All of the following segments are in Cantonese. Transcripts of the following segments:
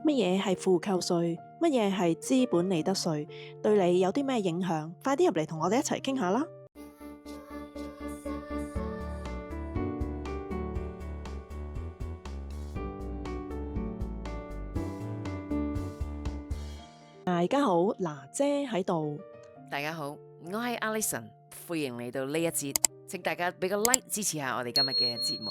乜嘢係負扣稅？乜嘢係資本利得稅？對你有啲咩影響？快啲入嚟同我哋一齊傾下啦！大家好，娜姐喺度。大家好，我係 Alison， 歡迎嚟到呢一節，請大家俾個 like 支持下我哋今日嘅節目。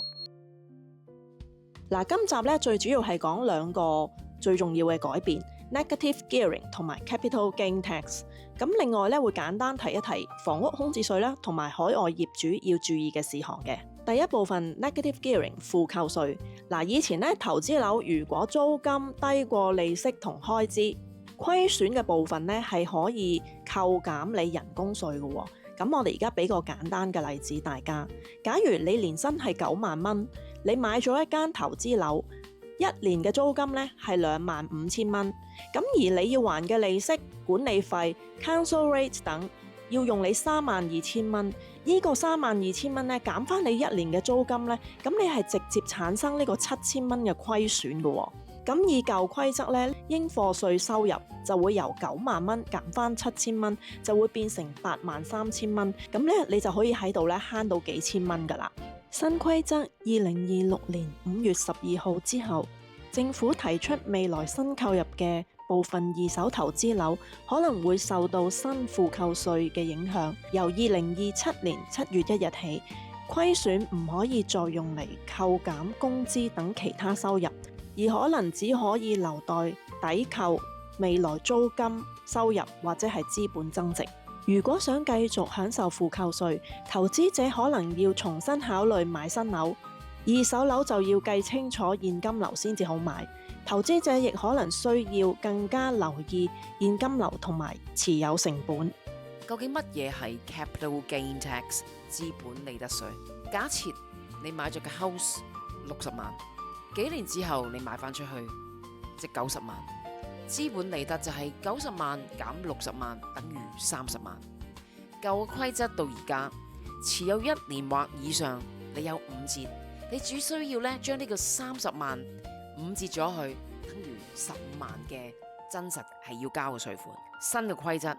嗱，今集咧最主要係講兩個最重要嘅改變 ，negative gearing 同埋 capital gain tax。咁另外咧會簡單提一提房屋空置稅啦，同埋海外業主要注意嘅事項嘅。第一部分 negative gearing 負扣稅。嗱，以前咧投資樓如果租金低過利息同開支，虧損嘅部分咧係可以扣減你人工稅嘅喎。咁我哋而家俾個簡單嘅例子大家，假如你年薪係9萬蚊，你買咗一間投資樓，一年嘅租金咧係25,000蚊，咁而你要還嘅利息、管理費、council rate 等，要用你32,000蚊，呢個32,000蚊咧減翻你一年嘅租金咧，咁你係直接產生呢個7,000蚊嘅虧損嘅喎。咁以舊規則咧，應課稅收入就會由9萬蚊減翻7,000蚊，就會變成83,000蚊。咁咧你就可以喺度咧慳到幾千蚊噶啦。新規則2026年5月12號之後，政府提出未來新購入嘅部分二手投資樓可能會受到新負扣稅嘅影響，由2027年7月1日起，虧損唔可以再用嚟扣減工資等其他收入，而可能只可以留待抵扣未來租金收入或者係資本增值。如果想繼續享受負扣稅，投資者可能要重新考慮買新樓，二手樓就要計清楚現金流先至好買。投資者亦可能需要更加留意現金流同埋持有成本。究竟乜嘢係 capital gain tax 資本利得稅？假設你買咗個 house 60萬，幾年之後你賣翻出去值90萬，資本利得就係90萬減60萬等於30萬。舊規則到而家，持有1年或以上，你有5折，你只需要咧將呢個30萬5折咗去，等於15萬嘅真實係要交嘅稅款。新嘅規則，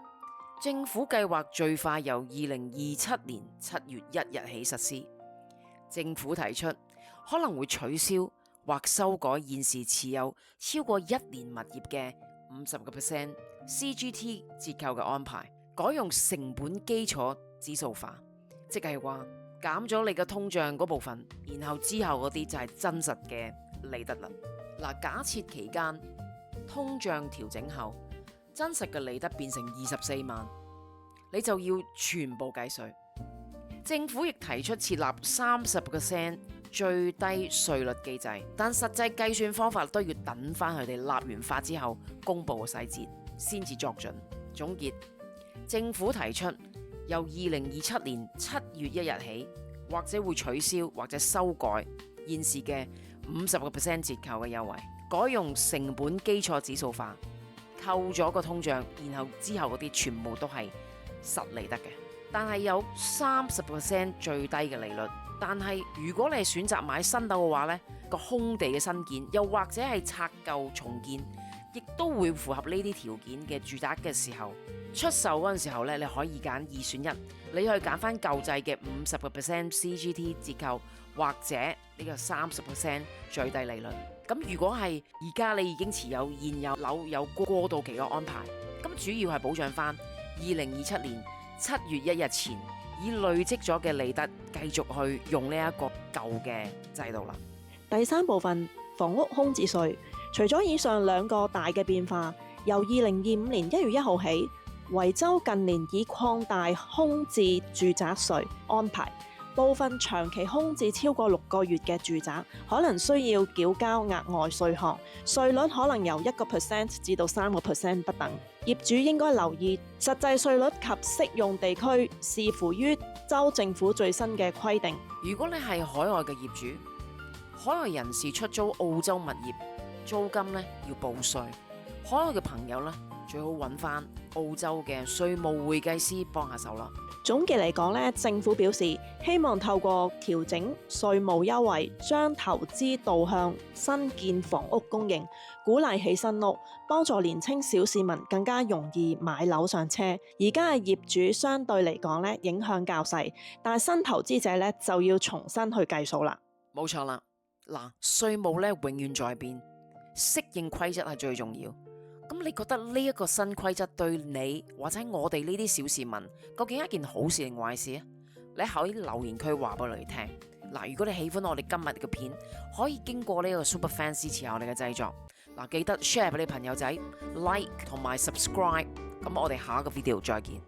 政府計劃最快由2027年7月1日起實施。政府提出可能會取消或修改現時持有超過1年物業嘅50% CGT 折扣嘅安排，改用成本基礎指數化，即係話減咗你嘅通脹嗰部分，然後之後嗰啲就係真實嘅利得啦。嗱，假設期間通脹調整後，真實嘅利得變成24萬，你就要全部計稅。政府亦提出設立30% 最低稅率機制，但實際計算方法都要等翻佢哋立完法之後公布嘅細節先至作準。總結，政府提出由2027年7月1日起，或者會取消或者修改現時嘅50% 折扣嘅優惠，改用成本基礎指數化，扣咗個通脹，然後之後嗰啲全部都係實利得嘅，但係有30% 最低嘅利率。但係如果你係選擇買新樓嘅話呢，個空地嘅新建，又或者係拆舊重建，亦都會符合呢啲條件嘅住宅嘅時候，出售嗰陣時候呢，你可以揀2選1，你可以揀翻舊制嘅50% CGT 折扣，或者呢個30% 最低利率。咁如果係而家你已經持有現有樓有過渡期嘅安排，咁主要係保障翻2027年7月1日前以累積咗嘅利得繼續去用呢一個舊嘅制度啦。第三部分房屋空置稅，除咗以上兩個大嘅變化，由2025年1月1號起，維州近年已擴大空置住宅稅安排，部分長期空置超過6個月嘅住宅可能需要繳交額外稅項，稅率可能由1% 至到3% 不等。業主應該留意實際稅率及適用地區，視乎於州政府最新嘅規定。如果你係海外嘅業主，海外人士出租澳洲物業，租金呢要報稅。海外嘅朋友呢，最好揾翻澳洲嘅稅務會計師幫下手啦。總結嚟講咧，政府表示希望透過調整稅務優惠，將投資導向新建房屋供應，鼓勵起新屋，幫助年青小市民更加容易買樓上車。而家嘅業主相對嚟講咧，影響較細，但係新投資者咧就要重新去計數啦。冇錯啦，嗱，稅務咧永遠在變，適應規則係最重要。咁你覺得呢一個新規則對你或者我哋呢啲小市民，究竟係一件好事定壞事啊？你喺留言區話俾我哋聽。嗱，如果你喜歡我哋今日嘅片，可以經過呢個 Super Fans 支持下我哋嘅製作。嗱，記得 share 俾你朋友仔 ，like 同埋 subscribe。咁我哋下一個 video 再見，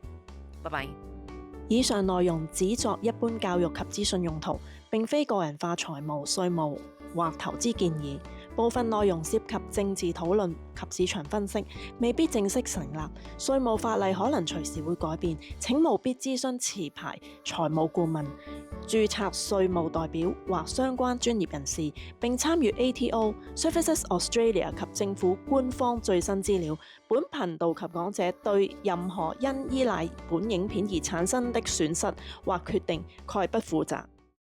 拜拜。以上內容只作一般教育及資訊用途，並非個人化財務、稅務或投資建議。部分內容涉及政治討論及市場分析，未必正式成立。稅務法例可能隨時會改變，請務必諮詢持牌財務顧問、註冊稅務代表或相關專業人士，並參閱 ATO Services Australia 及政府官方最新資料。本頻道及講者對任何因依賴本影片而產生的損失或決定概不負責。